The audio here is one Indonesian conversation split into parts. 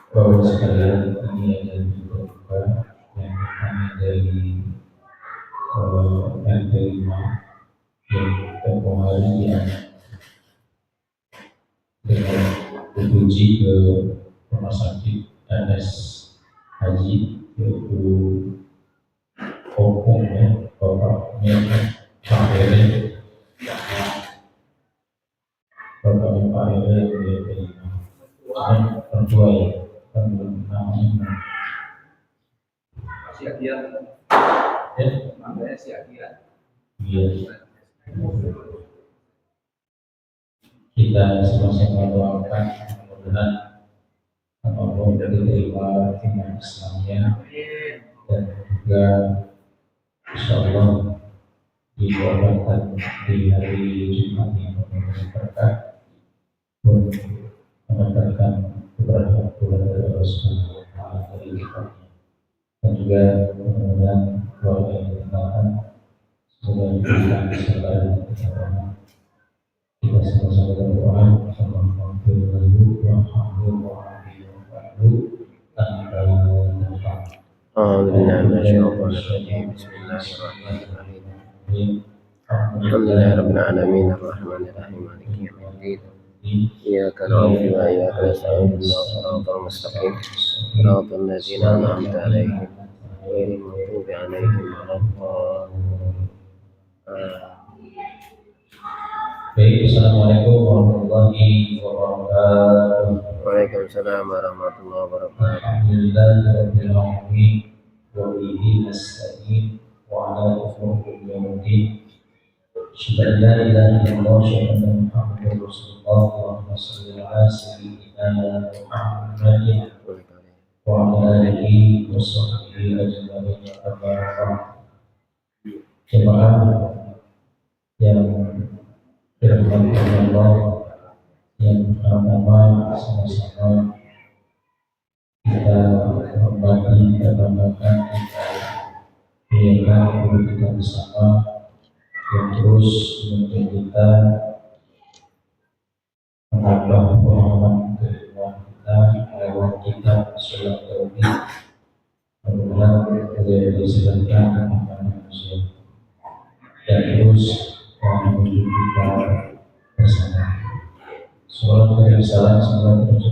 Bapak sekalian, ini adalah juga yang kami dari NT5 yang tempoh hari yang dengan berkunci ke rumah sakit NS Haji yaitu Opung ya, bapaknya Pak Ere, bapaknya Pak Ere di NT5 dan kedua ya, kan namanya si Adian, namanya si Adian. Iya. Kita sama-sama doakan mudah-mudahan Allah diterima iman Islamnya dan juga insya Allah didoakan di hari Jumat yang penuh berkah pun mendapatkan beberapa bulan dari Allah Subhanahu wa Ta'ala dari lihatnya dan juga mudah-mudahan keluarga yang ditinggalkan semoga diberikan kesabaran dan ketabahan. Kita sama-sama berdoa sama Alhamdulillah Bismillahirrahmanirrahim. Alhamdulillahirabbil alamin arrahmanir rahim maliki yaumiddin. Iyyaka na'budu wa iyyaka nasta'in ihdinas siratal mustaqim siratal ladzina an'amta 'alaihim ghairil maghdubi 'alaihim waladdallin. Baik, assalamualaikum warahmatullahi wabarakatuh. Waalaikumsalam warahmatullahi wabarakatuh. Alhamdulillahirabbil alamin wa bihi nasta'in wa ala taufiqil yaumiddin. Asyhadu an la ilaha illallah wa asyhadu anna Muhammadar Rasulullah. Allahumma shalli ala sayyidina Muhammadin wa ala alihi wa sahbihi ajma'in. Jemaah yang dirahmati Allah, yang pertama sama-sama kita hormati dan banggakan kita guru kita bersama yang terus menuntun kita menambah pemahaman keilmuan kita lewat kitab Sholat Tauhid. Mudah-mudahan beliau diselenggarakan amanah manusia dan terus menuju kita bersama. Salam dan salam semoga terus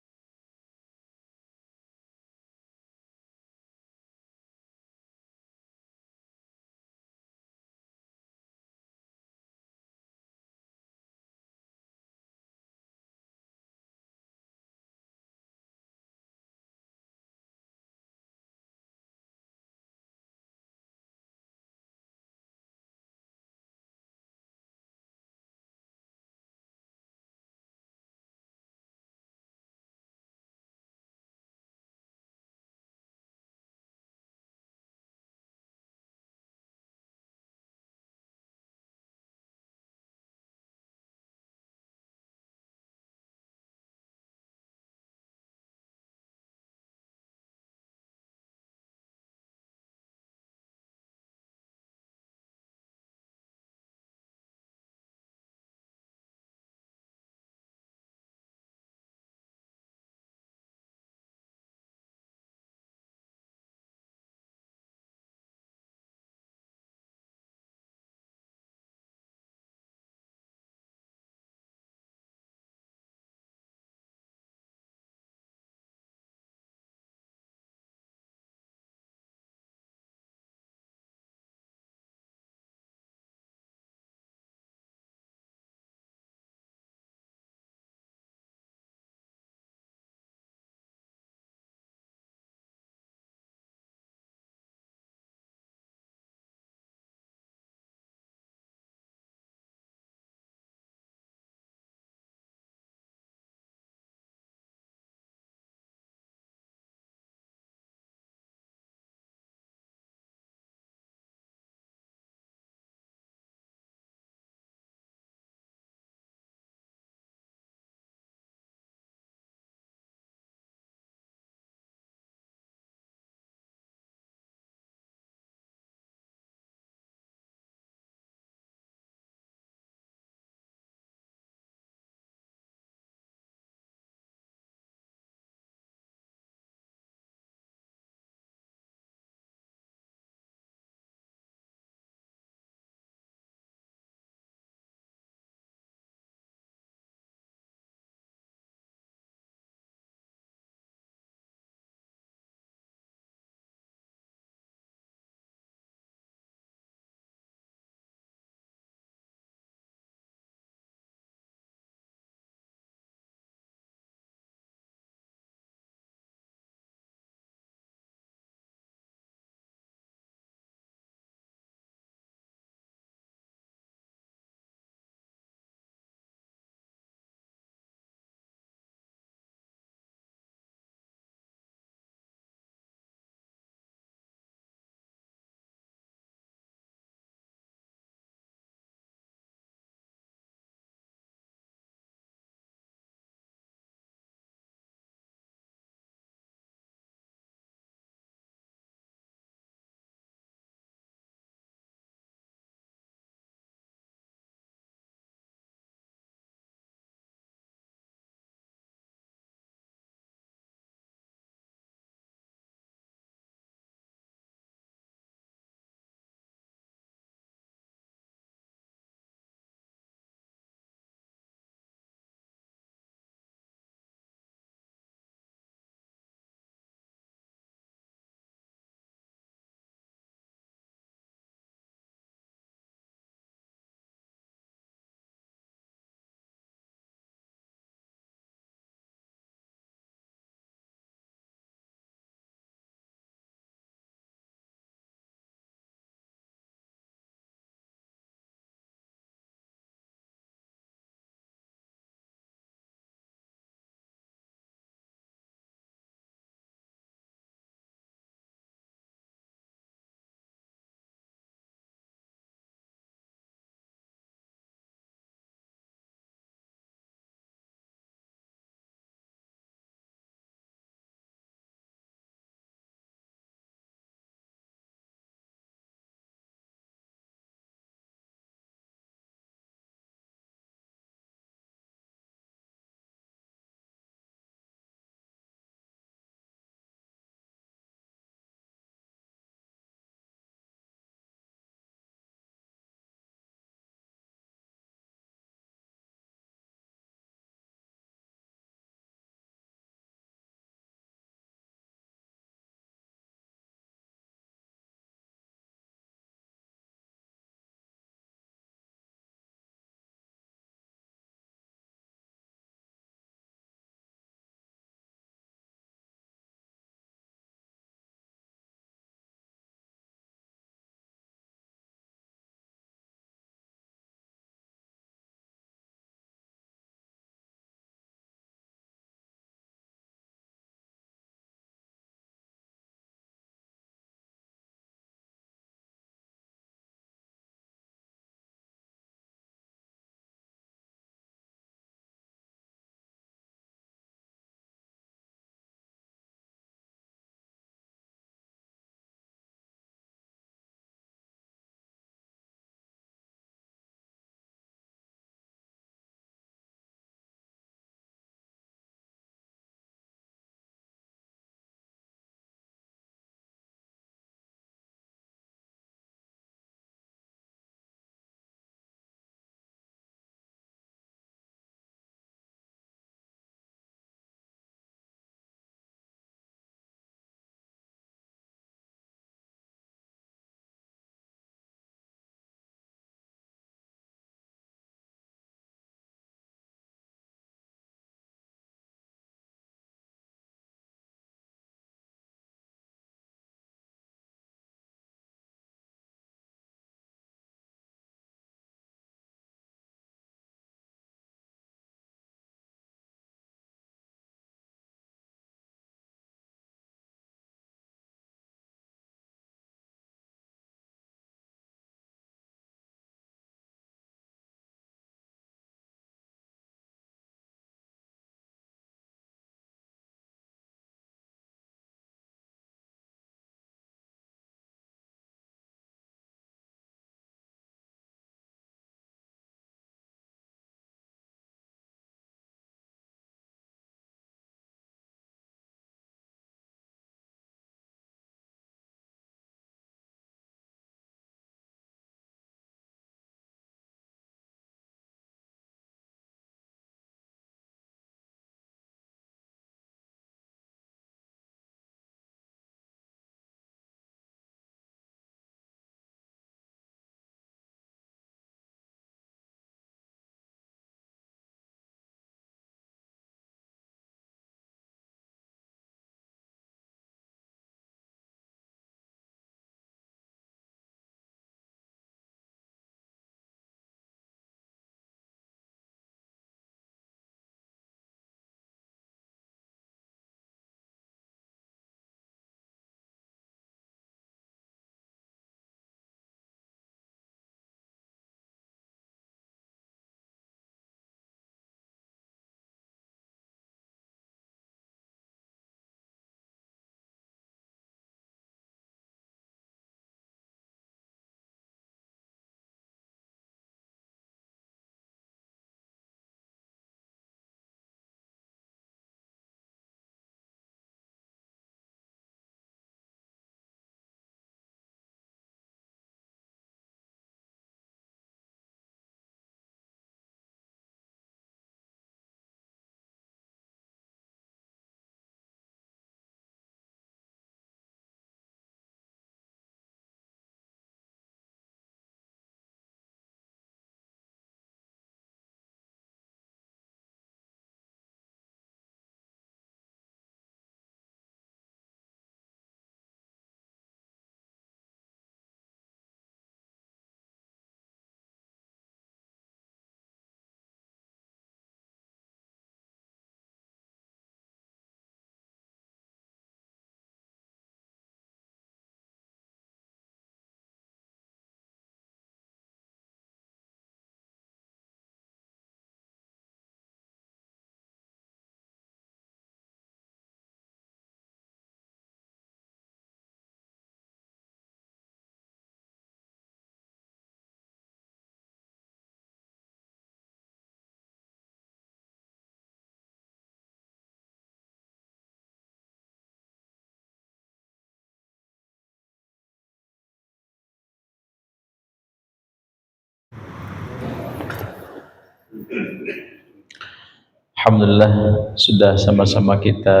Alhamdulillah sudah sama-sama kita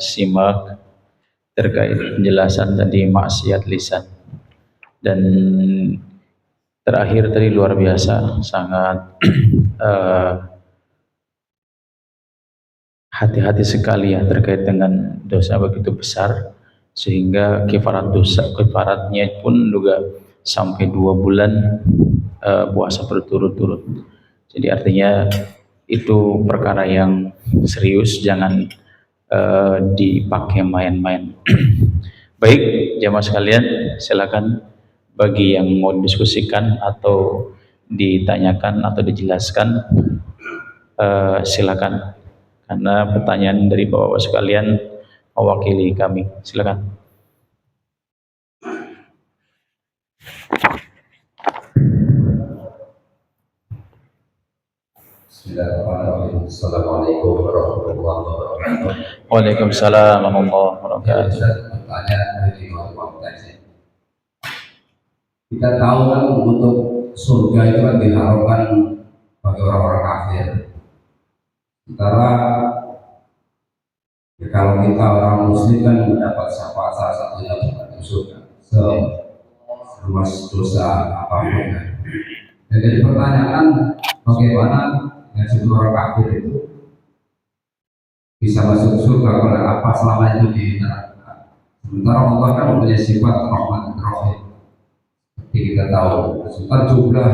simak terkait penjelasan tadi maksiat lisan, dan terakhir tadi luar biasa sangat eh, hati-hati sekali ya terkait dengan dosa begitu besar, sehingga kifaratnya pun juga sampai 2 bulan puasa berturut-turut. Jadi artinya itu perkara yang serius, jangan dipakai main-main. Baik, jamaah sekalian, silakan bagi yang mau diskusikan atau ditanyakan atau dijelaskan, silakan. Karena pertanyaan dari bapak-bapak sekalian mewakili kami. Silakan. Bismillahirrahmanirrahim. Assalamualaikum warahmatullahi wabarakatuh. Waalaikumsalam warahmatullahi wabarakatuh. Pertanyaan dari kita tahu kan untuk surga itu kan diharapkan bagi orang-orang kafir. Sementara ya kalau kita orang muslim kan mendapat syafaat salah satunya untuk surga. Seluas dosa apapun kan. Dan jadi pertanyaan, bagaimana yang sebelum orang kafir itu bisa masuk surga karena apa selama itu di neraka? Sementara Allah kan mempunyai sifat rahmat dan rahim. Seperti kita tahu, sementara jumlah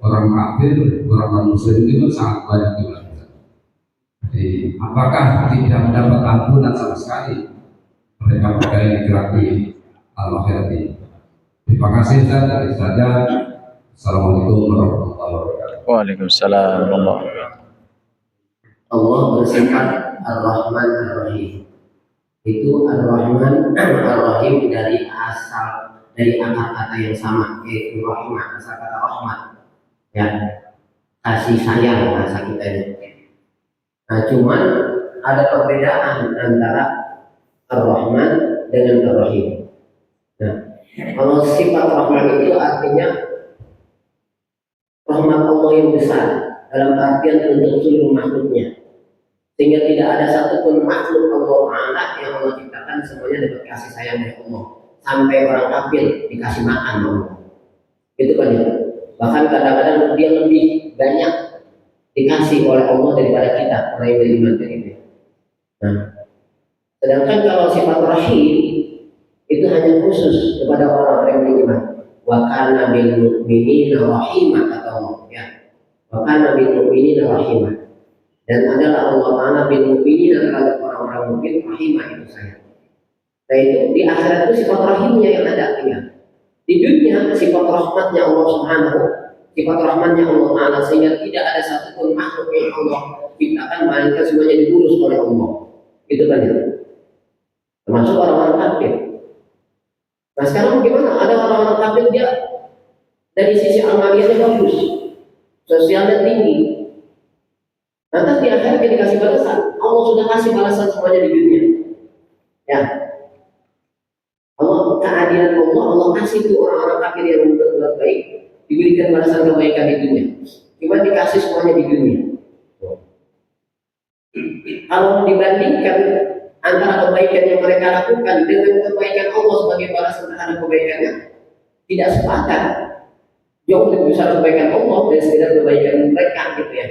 orang kafir, orang non-muslim itu sangat banyak juga. Jadi, apakah tidak mendapat ampunan sama sekali mereka yang digerakkan al-akhirat ini? Terima kasih, dari saja. Assalamualaikum warahmatullahi wabarakatuh. Waalaikumsalam warahmatullahi wabarakatuh. Allah bersifat Ar-Rahman Ar-Rahim. Itu Ar-Rahman Ar-Rahim dari akar kata yang sama, yaitu rahmat, asal kata rahmat, ya, kasih sayang bahasa kita ini. Nah, cuman ada perbedaan antara Ar-Rahman dengan Ar-Rahim. Nah, kalau sifat rahman itu artinya rahmat Allah yang besar dalam artian untuk seluruh makhluknya, sehingga tidak ada satupun makhluk Allah Ta'ala yang Allah ciptakan semuanya dapat kasih sayang dari Allah, sampai orang kafir dikasih makan Allah. Itu kan ya. Bahkan kadang-kadang dia lebih banyak dikasih oleh Allah daripada kita orang yang beriman dari itu. Nah, sedangkan kalau sifat rahim itu hanya khusus kepada orang-orang yang beriman. Wa kana bil mu'minina rahimah, kata Allah ya. Wa kana bil mu'minina rahimah. Dan adalah Allah Ta'ala bil mu'minina terhadap orang-orang mukmin rahimah, itu saya. Nah, itu di akhirat itu sifat rahimnya yang ada ya. Di dunia sifat rahmatnya Allah Subhanahu, sifat rahmatnya Allah Ta'ala, sehingga tidak ada satupun makhluk yang Allah ciptakan melainkan semuanya diurus oleh Allah. Itu kan ya. Termasuk orang-orang kafir. Nah, sekarang bagaimana? Ada orang-orang kafir dia dari sisi amaliyahnya bagus, sosialnya tinggi. Lantas di akhirat dia dikasih balasan. Allah sudah kasih balasan semuanya di dunia. Ya. Allah, keadilan Allah kasih itu orang-orang kafir yang berbuat baik diberikan balasan kebaikan di dunia. Cuma dikasih semuanya di dunia. Kalau dibandingkan antara kebaikan yang mereka lakukan dengan kebaikan Allah sebagai balasan terhadap kebaikannya, tidak sepadan. Jauh lebih besar kebaikan Allah dari sekedar kebaikan mereka, gitu ya.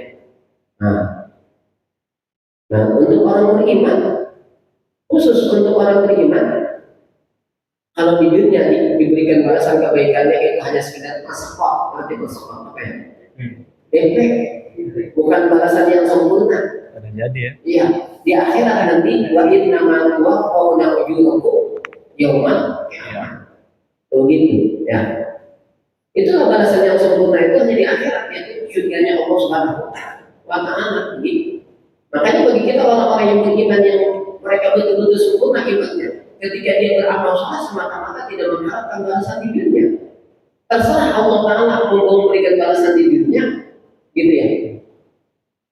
Nah, untuk orang beriman, khusus untuk orang beriman, kalau di dunia diberikan balasan kebaikannya itu hanya sekedar masfah, arti masfah apa ya? Efek, bukan balasan yang sempurna. Jadi ya. Iya, di akhirat nanti wa inna ma tuwaffawna ujurakum yaumal qiyamah. Begitu ya. Itulah balasan yang sempurna, itu hanya di akhirat, yaitu surganya Allah Subhanahu wa Ta'ala begitu. Makanya bagi kita orang-orang yang beriman, yang mereka betul-betul sempurna imannya, ketika dia beramal saleh semata-mata tidak mengharapkan balasan di dunia. Terserah Allah Ta'ala mau memberikan balasan di dunia, gitu ya.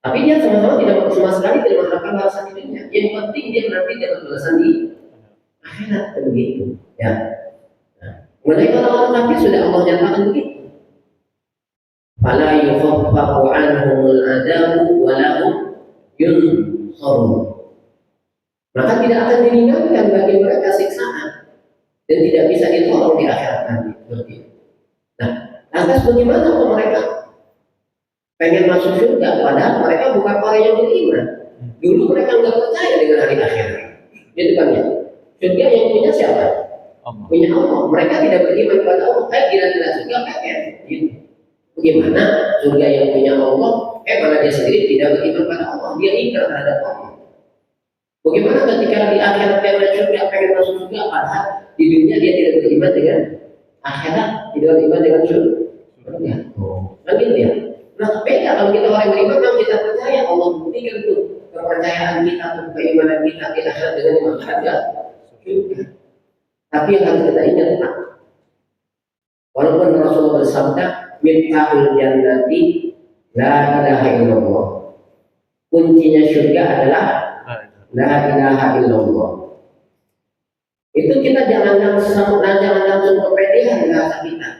Tapi dia sama-sama sama sekali tidak mengharapkan balasan di dunia. Yang penting dia nanti dapat balasan di akhirat, begitu. Ya. Nah, mengenai orang-orang kafir sudah Allah nyatakan begitu. Fala yukhaffafu anhumul adabu wa lahum yunsarun. Maka tidak akan diringankan bagi mereka siksaan dan tidak bisa ditolong di akhirat nanti. Seperti itu. Nah, lantas bagaimana kalau mereka pengen masuk surga padahal mereka bukan orang yang beriman? Dulu mereka nggak percaya dengan hari akhirat. Itu kan ya. Surga yang punya siapa? Allah. Punya Allah. Mereka tidak beriman kepada Allah. Kira-kira surga pengen. Gitu. Bagaimana surga yang punya Allah? Mana dia sendiri tidak beriman pada Allah. Dia ingkar terhadap Allah. Bagaimana ketika di akhirat dia melihat surga, pengen masuk surga, padahal di dunia dia tidak beriman dengan akhirat, tidak beriman dengan surga. Kan gitu ya. Nah, beda kalau kita orang beriman, kalau kita percaya Allah buktikan tuh kepercayaan kita, tuh keimanan kita di akhirat dengan iman surga. Tapi yang harus kita ingat, Pak, walaupun Rasulullah bersabda, "Miftahul jannati la ilaha illallah." Kuncinya surga adalah la ilaha illallah. Itu kita jangan langsung kepedean bahasa kita.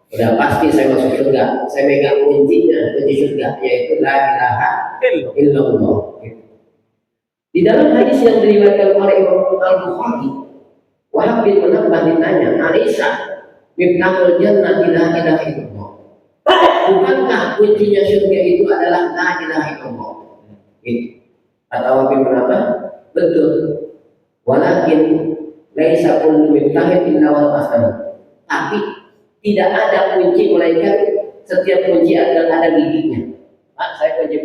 Udah pasti saya masuk surga. Saya megang kuncinya, kunci surga, yaitu la ilaha illallah. Di dalam hadis yang diriwayatkan oleh Imam Al-Bukhari, Wahab bin Munabbah ditanya, "Alisa miftahul jannati la ilaha illallah?" Bukankah kuncinya surga itu adalah la ilaha illallah? Gitu. Atau Wahab bin Munabbah, betul. Walakin laisa kullu miftahin illa wal asal. Tapi tidak ada kunci melainkan setiap kunci ada giginya. Saya kunci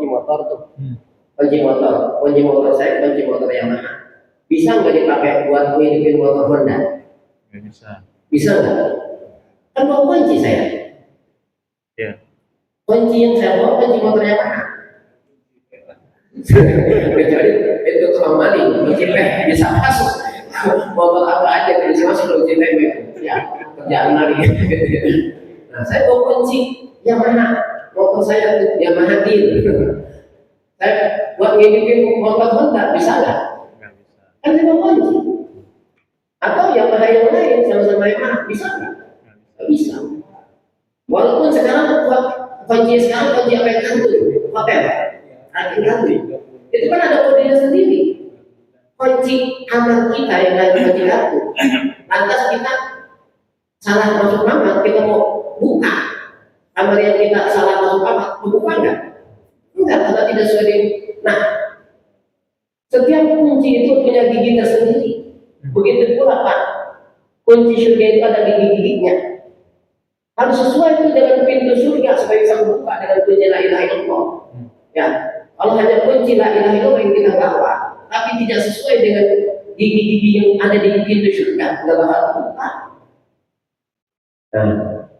motor tuh. Kunci motor saya kunci motor Yamaha. Bisa nggak dipakai buat ngidupin motor Honda? Nggak bisa. Bisa nggak? Kan bawa kunci saya. Iya. Kunci yang saya bawa kunci motor Yamaha. Kecuali itu tukang maling, kunci bisa masuk. Motor apa aja bisa masuk kunci ya, kerjaan maling. Nah, saya bawa kunci Yamaha. Motor saya tuh Yamaha deal. Saya buat ngidupin motor Honda bisa nggak? Kan saya kunci. Atau Yamaha yang lain sama-sama Yamaha bisa nggak? Nggak bisa. Walaupun sekarang kunci apa yang kantor hotel, itu kan ada kodenya sendiri. Kunci kamar kita yang lain kunci kartu. Lantas kita salah masuk kamar, kita mau buka kamar yang kita salah masuk kamar, buka nggak? Enggak, karena tidak sesuai. Nah, setiap kunci itu punya gigi tersendiri. Begitu pula Pak, kunci surga itu ada gigi-giginya. Harus sesuai itu dengan pintu surga supaya bisa membuka dengan kunci la ilaha illallah. Ya, kalau hanya kunci la ilaha illallah yang kita bawa, tapi tidak sesuai dengan gigi-gigi yang ada di pintu surga, nggak bakal buka. Nah,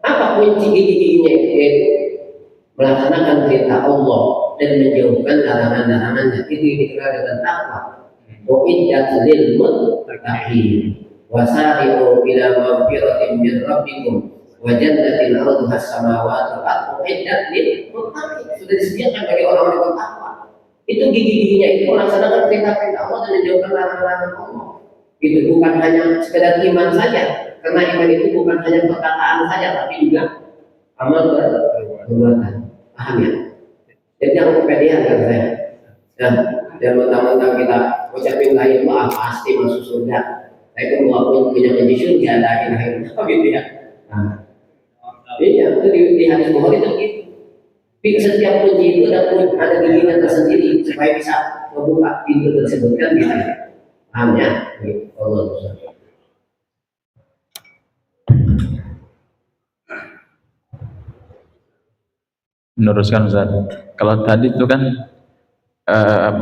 apa kunci gigi-giginya itu? Yaitu melaksanakan perintah Allah dan menjauhkan larangan-larangannya. Itu yang dikenal dengan takwa. Uiddat lil muttaqin wasari'u ila maghfiratin min rabbikum wa jannatin 'arduha as-samawati wal ardu uiddat lil muttaqin. Sudah disediakan bagi orang-orang yang bertakwa. Itu gigi-giginya itu melaksanakan perintah-perintah Allah dan menjauhkan larangan-larangan Allah. Itu bukan hanya sekedar iman saja, karena iman itu bukan hanya perkataan saja, tapi juga amal perbuatan. Paham ya? Jadi jangan kepedean kan saya. Dan mentang-mentang kita ucapin la ilaha pasti masuk surga. Saya kan walaupun punya kunci surga la ilaha illallah gitu ya. Nah, iya itu di hadis Bukhari itu gitu. Setiap kunci itu ada giginya tersendiri supaya bisa membuka pintu tersebut kan gitu. Paham ya? Gitu. Allah Meneruskan Ustaz. Kalau tadi itu kan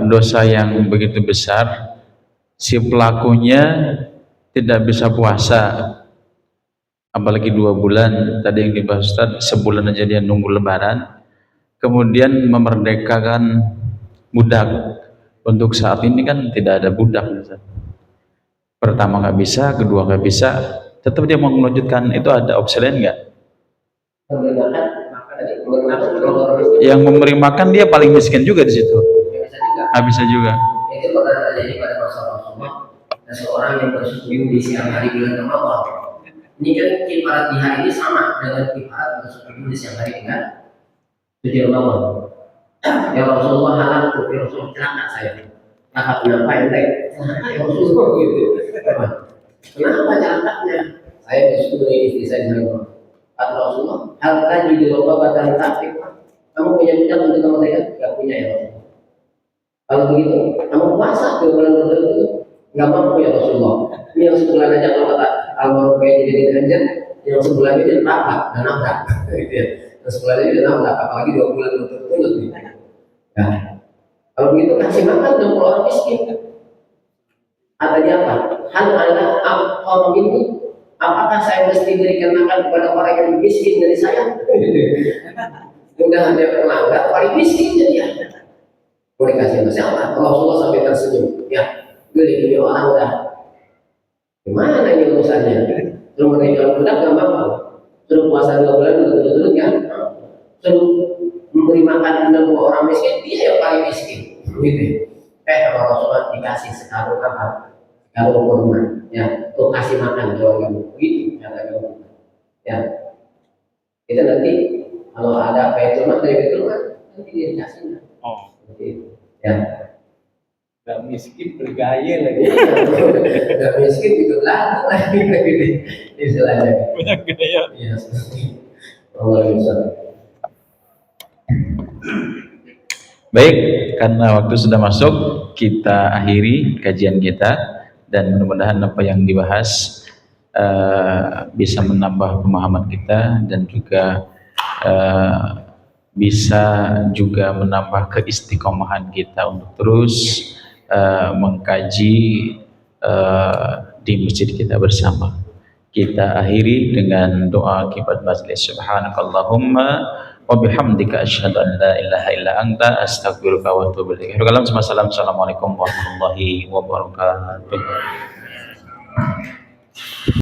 dosa yang begitu besar, si pelakunya tidak bisa puasa, apalagi 2 bulan. Tadi yang dibahas Ustaz, sebulan aja dia nunggu lebaran, kemudian memerdekakan budak. Untuk saat ini kan tidak ada budak Ustaz. Pertama nggak bisa, kedua nggak bisa, tetap dia mau melanjutkan. Itu ada opsi lain nggak? Yang memberi makan dia paling miskin juga di situ. Nggak bisa juga. Itu pernah terjadi pada masa Rasulullah. Ada seorang yang bersujud di siang hari bulan Ramadan. Ini kan kifarat di hari ini sama dengan kifarat masuk di siang hari dengan suci Ramadan. Ya Rasulullah halal tuh, ya Rasulullah celaka saya. Kakak kenapa ente? Ya Rasulullah gitu. Kenapa celakanya? Saya disuruh istri saya bilang, kata Rasulullah, hal tadi di lomba badan taktik. Kamu punya minyak untuk kamu tekan? Gak punya ya Rasulullah. Kalau begitu, kamu puasa 2 bulan berturut-turut? Gak mampu ya Rasulullah. Ini yang sebulan aja kalau kata almarhum kayak jadi anjir, yang sebulan ini nabrak dan nabrak. Gitu ya. Yang sebulan ini nabrak, apalagi 2 bulan berturut-turut. Nah, kalau begitu kasih makan 60 orang miskin. Artinya apa? Hal ada orang ini, apakah saya mesti berikan makan kepada orang yang miskin dari saya? Mudah ada pelanggar paling miskin jadi ya. Boleh kasih masalah. Rasulullah sampai tersenyum. Ya, ini orang udah gimana ini urusannya? Suruh mereka budak nggak mampu. Suruh puasa 2 bulan berturut-turut ya. Suruh memberi makan 60 orang miskin, dia yang paling miskin. Gitu. Kalau Rasulullah dikasih sekarung apa? Kalau kurma, ya, tuh kasih makan keluarga begitu cara kamu. Ya, kita nanti kalau ada Baitul Mal dari Baitul Mal nanti dia dikasih. Oh, gitu. Ya. Gak miskin bergaya lagi. Gak miskin juga laku lagi istilahnya. Punya gaya. Iya. Allah bisa. Baik, karena waktu sudah masuk, kita akhiri kajian kita dan mudah-mudahan apa yang dibahas bisa menambah pemahaman kita dan juga bisa juga menambah keistiqomahan kita untuk terus mengkaji di masjid kita bersama. Kita akhiri dengan doa kifat majlis. Subhanakallahumma wa bihamdika asyhadu an la ilaha illa anta astaghfiruka wa atubu ilaik. Assalamualaikum warahmatullahi wabarakatuh.